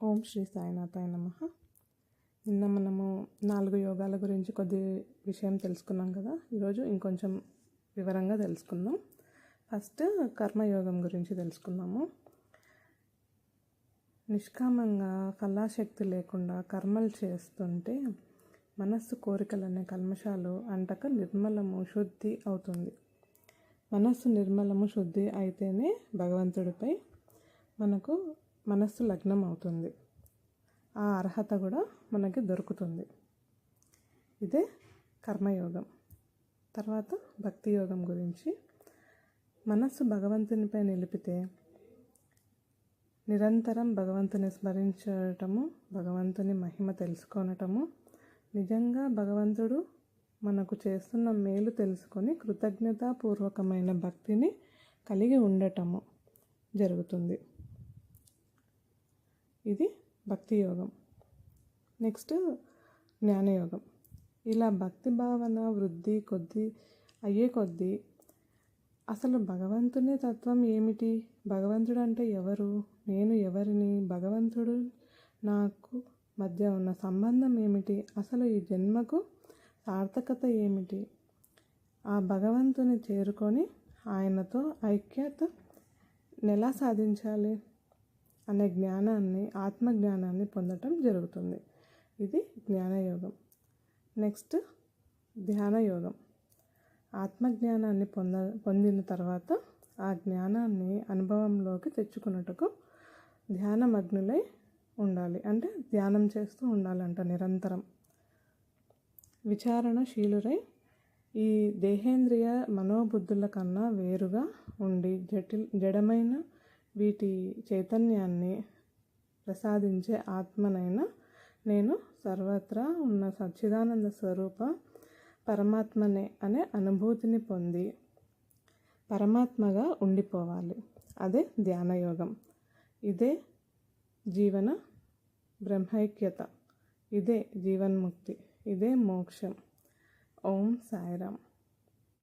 ఓం శ్రీ సాయినాథాయ నమః. నిన్న మనము 4 యోగాల గురించి కొద్ది విషయం తెలుసుకున్నాం కదా. ఈరోజు ఇంకొంచెం వివరంగా తెలుసుకుందాం. ఫస్ట్ కర్మయోగం గురించి తెలుసుకుందాము. నిష్కామంగా ఫలాశక్తి లేకుండా కర్మలు చేస్తుంటే మనస్సు కోరికలనే కల్మషాలు అంటక నిర్మలము శుద్ధి అవుతుంది. మనస్సు నిర్మలము శుద్ధి అయితేనే భగవంతుడిపై మనకు మనస్సు లగ్నం అవుతుంది. ఆ అర్హత కూడా మనకి దొరుకుతుంది. ఇదే కర్మయోగం. తర్వాత భక్తి యోగం గురించి, మనస్సు భగవంతునిపై నిలిపితే నిరంతరం భగవంతుని స్మరించటము, భగవంతుని మహిమ తెలుసుకోనటము, నిజంగా భగవంతుడు మనకు చేస్తున్న మేలు తెలుసుకొని కృతజ్ఞతాపూర్వకమైన భక్తిని కలిగి ఉండటము జరుగుతుంది. ఇది భక్తి యోగం. నెక్స్ట్ జ్ఞానయోగం. ఇలా భక్తి భావన వృద్ధి అయ్యే కొద్దీ అసలు భగవంతుని తత్వం ఏమిటి, భగవంతుడు అంటే ఎవరు, నేను ఎవరిని, భగవంతుడు నాకు మధ్య ఉన్న సంబంధం ఏమిటి, అసలు ఈ జన్మకు సార్థకత ఏమిటి, ఆ భగవంతుని చేరుకొని ఆయనతో ఐక్యత ఎలా సాధించాలి అనే జ్ఞానాన్ని, ఆత్మజ్ఞానాన్ని పొందటం జరుగుతుంది. ఇది జ్ఞానయోగం. నెక్స్ట్ ధ్యానయోగం. ఆత్మజ్ఞానాన్ని పొందిన తర్వాత ఆ జ్ఞానాన్ని అనుభవంలోకి తెచ్చుకున్నట్టుకు ధ్యానమగ్నులై ఉండాలి. అంటే ధ్యానం చేస్తూ ఉండాలంట నిరంతరం. విచారణశీలురై ఈ దేహేంద్రియ మనోబుద్ధుల కన్నా వేరుగా ఉండి జడమైన వీటి చైతన్యాన్ని ప్రసాదించే ఆత్మనైన నేను సర్వత్రా ఉన్న సచ్చిదానంద స్వరూప పరమాత్మనే అనే అనుభూతిని పొంది పరమాత్మగా ఉండిపోవాలి. అదే ధ్యానయోగం. ఇదే జీవన బ్రహ్మైక్యత, ఇదే జీవన్ముక్తి, ఇదే మోక్షం. ఓం సాయిరామ్.